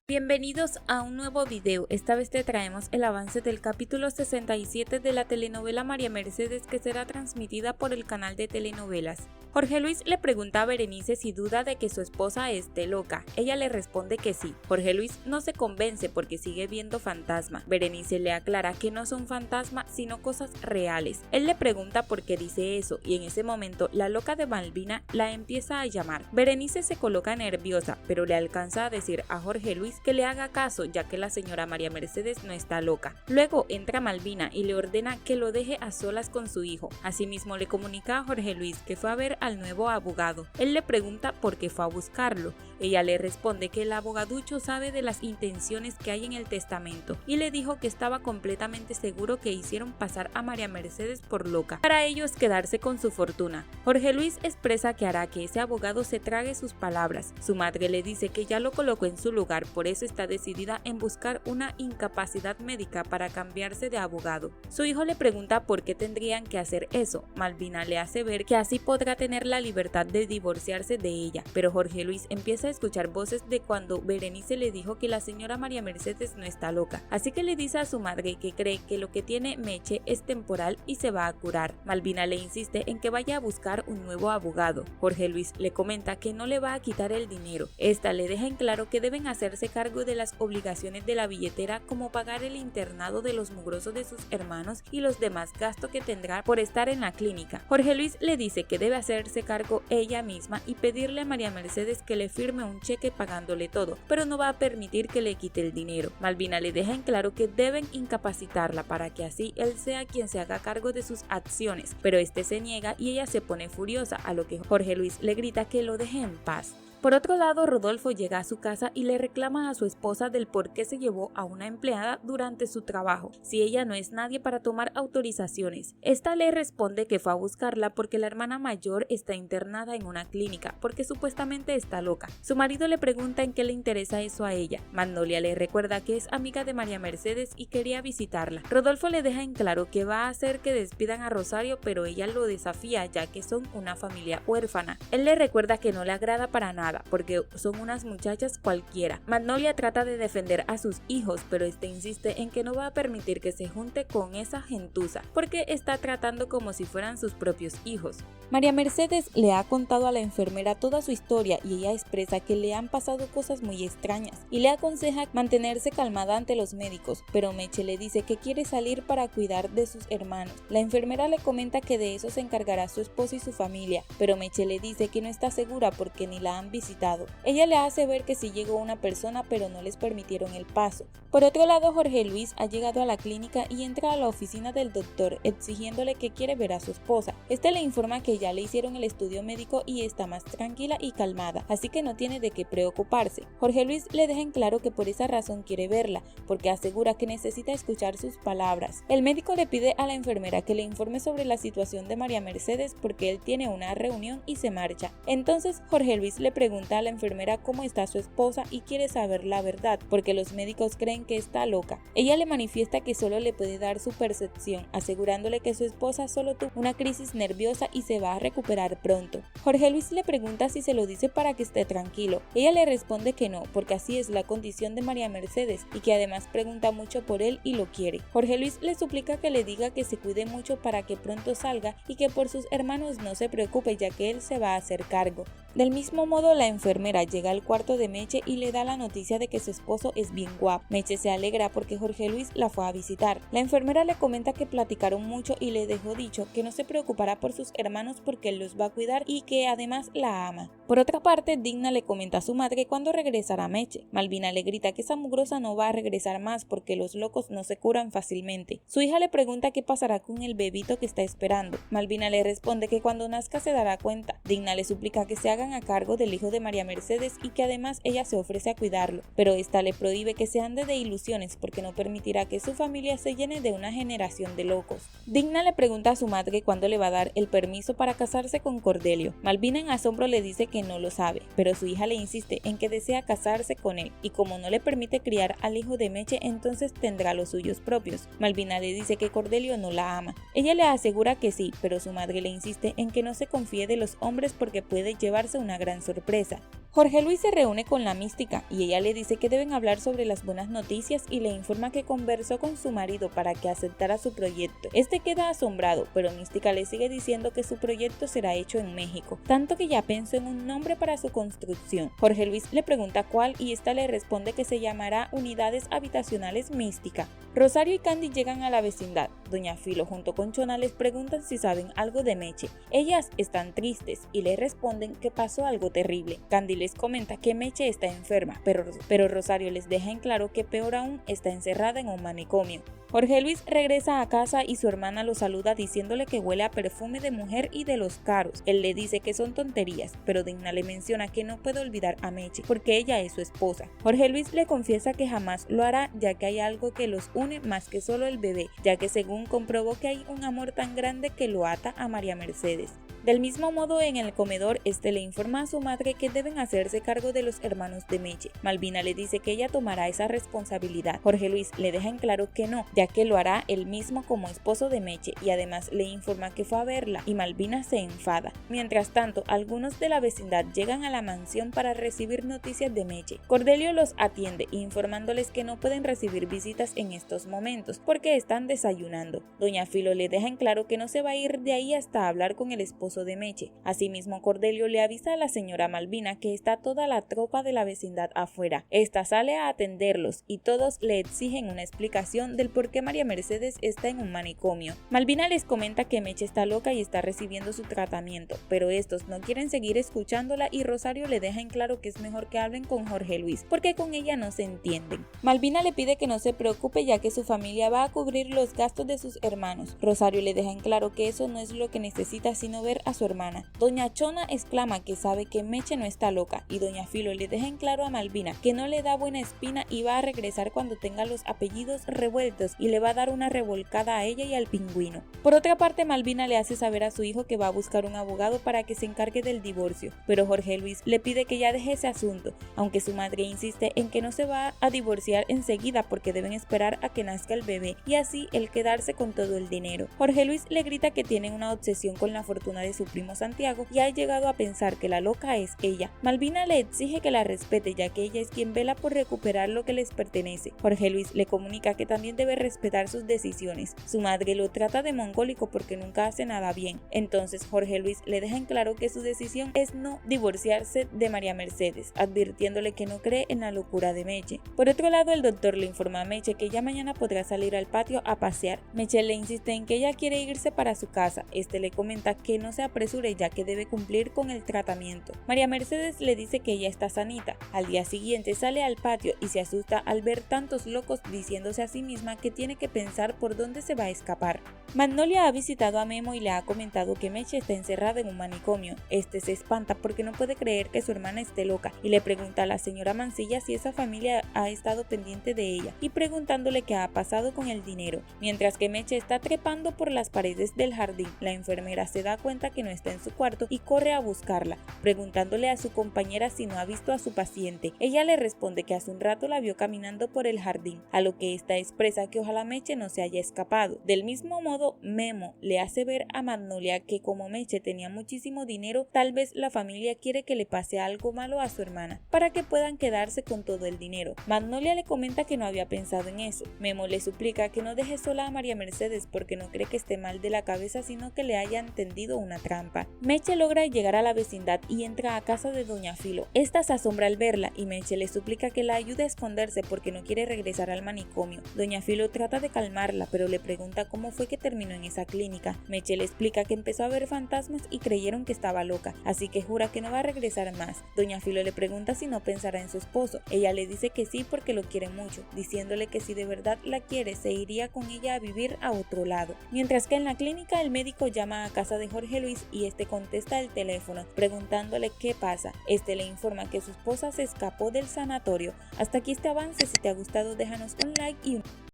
Bienvenidos a un nuevo video. Esta vez te traemos el avance del capítulo 67 de la telenovela María Mercedes, que será transmitida por el canal de telenovelas. Jorge Luis le pregunta a Berenice si duda de que su esposa esté loca. Ella le responde que sí. Jorge Luis no se convence porque sigue viendo fantasma. Berenice le aclara que no son fantasmas sino cosas reales. Él le pregunta por qué dice eso y en ese momento la loca de Malvina la empieza a llamar. Berenice se coloca nerviosa, pero le alcanza a decir a Jorge Luis que le haga caso, ya que la señora María Mercedes no está loca. Luego entra Malvina y le ordena que lo deje a solas con su hijo. Asimismo le comunica a Jorge Luis que fue a ver al nuevo abogado. Él le pregunta por qué fue a buscarlo. Ella le responde que el abogaducho sabe de las intenciones que hay en el testamento y le dijo que estaba completamente seguro que hicieron pasar a María Mercedes por loca para ellos quedarse con su fortuna. Jorge Luis expresa que hará que ese abogado se trague sus palabras. Su madre le dice que ya lo colocó en su lugar, por eso está decidida en buscar una incapacidad médica para cambiarse de abogado. Su hijo le pregunta por qué tendrían que hacer eso. Malvina le hace ver que así podrá tener la libertad de divorciarse de ella, pero Jorge Luis empieza a escuchar voces de cuando Berenice le dijo que la señora María Mercedes no está loca, así que le dice a su madre que cree que lo que tiene Meche es temporal y se va a curar. Malvina le insiste en que vaya a buscar un nuevo abogado. Jorge Luis le comenta que no le va a quitar el dinero. Esta le deja en claro que deben hacerse cargo de las obligaciones de la billetera, como pagar el internado de los mugrosos de sus hermanos y los demás gastos que tendrá por estar en la clínica. Jorge Luis le dice que debe hacerse cargo ella misma y pedirle a María Mercedes que le firme un cheque pagándole todo, pero no va a permitir que le quite el dinero. Malvina le deja en claro que deben incapacitarla para que así él sea quien se haga cargo de sus acciones, pero este se niega y ella se pone furiosa, a lo que Jorge Luis le grita que lo deje en paz. Por otro lado, Rodolfo llega a su casa y le reclama a su esposa del por qué se llevó a una empleada durante su trabajo, si ella no es nadie para tomar autorizaciones. Esta le responde que fue a buscarla porque la hermana mayor está internada en una clínica, porque supuestamente está loca. Su marido le pregunta en qué le interesa eso a ella. Magnolia le recuerda que es amiga de María Mercedes y quería visitarla. Rodolfo le deja en claro que va a hacer que despidan a Rosario, pero ella lo desafía ya que son una familia huérfana. Él le recuerda que no le agrada para nada, porque son unas muchachas cualquiera. Magnolia trata de defender a sus hijos, pero este insiste en que no va a permitir que se junte con esa gentuza, porque está tratando como si fueran sus propios hijos. María Mercedes le ha contado a la enfermera toda su historia y ella expresa que le han pasado cosas muy extrañas y le aconseja mantenerse calmada ante los médicos, pero Meche le dice que quiere salir para cuidar de sus hermanos. La enfermera le comenta que de eso se encargará su esposo y su familia, pero Meche le dice que no está segura porque ni la han visitado. Ella le hace ver que sí llegó una persona, pero no les permitieron el paso. Por otro lado, Jorge Luis ha llegado a la clínica y entra a la oficina del doctor exigiéndole que quiere ver a su esposa. Este le informa que ya le hicieron el estudio médico y está más tranquila y calmada, así que no tiene de qué preocuparse. Jorge Luis le deja en claro que por esa razón quiere verla, porque asegura que necesita escuchar sus palabras. El médico le pide a la enfermera que le informe sobre la situación de María Mercedes porque él tiene una reunión y se marcha. Entonces Jorge Luis le pregunta a la enfermera cómo está su esposa y quiere saber la verdad, porque los médicos creen que está loca. Ella le manifiesta que solo le puede dar su percepción, asegurándole que su esposa solo tuvo una crisis nerviosa y se va a recuperar pronto. Jorge Luis le pregunta si se lo dice para que esté tranquilo. Ella le responde que no, porque así es la condición de María Mercedes y que además pregunta mucho por él y lo quiere. Jorge Luis le suplica que le diga que se cuide mucho para que pronto salga y que por sus hermanos no se preocupe, ya que él se va a hacer cargo. Del mismo modo, la enfermera llega al cuarto de Meche y le da la noticia de que su esposo es bien guapo. Meche se alegra porque Jorge Luis la fue a visitar. La enfermera le comenta que platicaron mucho y le dejó dicho que no se preocupará por sus hermanos porque él los va a cuidar y que además la ama. Por otra parte, Digna le comenta a su madre cuándo regresará Meche. Malvina le grita que esa mugrosa no va a regresar más porque los locos no se curan fácilmente. Su hija le pregunta qué pasará con el bebito que está esperando. Malvina le responde que cuando nazca se dará cuenta. Digna le suplica que se hagan a cargo del hijo de María Mercedes y que además ella se ofrece a cuidarlo, pero esta le prohíbe que se ande de ilusiones porque no permitirá que su familia se llene de una generación de locos. Digna le pregunta a su madre cuándo le va a dar el permiso para casarse con Cordelio. Malvina en asombro le dice que no lo sabe, pero su hija le insiste en que desea casarse con él y como no le permite criar al hijo de Meche, entonces tendrá los suyos propios. Malvina le dice que Cordelio no la ama. Ella le asegura que sí, pero su madre le insiste en que no se confíe de los hombres porque puede llevar llevarse una gran sorpresa. Jorge Luis se reúne con la Mística y ella le dice que deben hablar sobre las buenas noticias y le informa que conversó con su marido para que aceptara su proyecto. Este queda asombrado, pero Mística le sigue diciendo que su proyecto será hecho en México, tanto que ya pensó en un nombre para su construcción. Jorge Luis le pregunta cuál y esta le responde que se llamará Unidades Habitacionales Mística. Rosario y Candy llegan a la vecindad. Doña Filo junto con Chona les preguntan si saben algo de Meche. Ellas están tristes y le responden que pasó algo terrible. Candy les comenta que Meche está enferma, pero Rosario les deja en claro que peor aún está encerrada en un manicomio. Jorge Luis regresa a casa y su hermana lo saluda diciéndole que huele a perfume de mujer y de los caros. Él le dice que son tonterías, pero Digna le menciona que no puede olvidar a Meche porque ella es su esposa. Jorge Luis le confiesa que jamás lo hará ya que hay algo que los une más que solo el bebé, ya que según comprobó que hay un amor tan grande que lo ata a María Mercedes. Del mismo modo, en el comedor, le informa a su madre que deben hacerse cargo de los hermanos de Meche. Malvina le dice que ella tomará esa responsabilidad. Jorge Luis le deja en claro que no, ya que lo hará él mismo como esposo de Meche y además le informa que fue a verla y Malvina se enfada. Mientras tanto, algunos de la vecindad llegan a la mansión para recibir noticias de Meche. Cordelio los atiende informándoles que no pueden recibir visitas en estos momentos porque están desayunando. Doña Filo le deja en claro que no se va a ir de ahí hasta hablar con el esposo de Meche. Asimismo, Cordelio le avisa a la señora Malvina que está toda la tropa de la vecindad afuera. Esta sale a atenderlos y todos le exigen una explicación del por qué María Mercedes está en un manicomio. Malvina les comenta que Meche está loca y está recibiendo su tratamiento, pero estos no quieren seguir escuchándola y Rosario le deja en claro que es mejor que hablen con Jorge Luis, porque con ella no se entienden. Malvina le pide que no se preocupe ya que su familia va a cubrir los gastos de sus hermanos. Rosario le deja en claro que eso no es lo que necesita sino ver a su hermana. Doña Chona exclama que sabe que Meche no está loca y Doña Filo le deja en claro a Malvina que no le da buena espina y va a regresar cuando tenga los apellidos revueltos y le va a dar una revolcada a ella y al pingüino. Por otra parte, Malvina le hace saber a su hijo que va a buscar un abogado para que se encargue del divorcio, pero Jorge Luis le pide que ya deje ese asunto, aunque su madre insiste en que no se va a divorciar enseguida porque deben esperar a que nazca el bebé y así él quedarse con todo el dinero. Jorge Luis le grita que tiene una obsesión con la fortuna de su primo Santiago y ha llegado a pensar que la loca es ella. Malvina le exige que la respete ya que ella es quien vela por recuperar lo que les pertenece. Jorge Luis le comunica que también debe respetar sus decisiones. Su madre lo trata de mongólico porque nunca hace nada bien. Entonces Jorge Luis le deja en claro que su decisión es no divorciarse de María Mercedes, advirtiéndole que no cree en la locura de Meche. Por otro lado, el doctor le informa a Meche que ya mañana podrá salir al patio a pasear. Meche le insiste en que ella quiere irse para su casa. Le comenta que no se apresure ya que debe cumplir con el tratamiento. María Mercedes le dice que ella está sanita. Al día siguiente sale al patio y se asusta al ver tantos locos diciéndose a sí misma que tiene que pensar por dónde se va a escapar. Magnolia ha visitado a Memo y le ha comentado que Meche está encerrada en un manicomio. Se espanta porque no puede creer que su hermana esté loca y le pregunta a la señora Mancilla si esa familia ha estado pendiente de ella y preguntándole qué ha pasado con el dinero. Mientras que Meche está trepando por las paredes del jardín, la enfermera se da cuenta que no está en su cuarto y corre a buscarla, preguntándole a su compañera si no ha visto a su paciente. Ella le responde que hace un rato la vio caminando por el jardín, a lo que esta expresa que ojalá Meche no se haya escapado. Del mismo modo, Memo le hace ver a Magnolia que como Meche tenía muchísimo dinero, tal vez la familia quiere que le pase algo malo a su hermana, para que puedan quedarse con todo el dinero. Magnolia le comenta que no había pensado en eso. Memo le suplica que no deje sola a María Mercedes porque no cree que esté mal de la cabeza, sino que le hayan tendido una trampa. Meche logra llegar a la vecindad y entra a casa de Doña Filo. Esta se asombra al verla y Meche le suplica que la ayude a esconderse porque no quiere regresar al manicomio. Doña Filo trata de calmarla, pero le pregunta cómo fue que terminó en esa clínica. Meche le explica que empezó a ver fantasmas y creyeron que estaba loca, así que jura que no va a regresar más. Doña Filo le pregunta si no pensará en su esposo. Ella le dice que sí porque lo quiere mucho, diciéndole que si de verdad la quiere se iría con ella a vivir a otro lado. Mientras que en la clínica el médico llama a casa de Jorge Luis y contesta el teléfono preguntándole qué pasa. Le informa que su esposa se escapó del sanatorio. Hasta aquí este avance. Si te ha gustado déjanos un like y un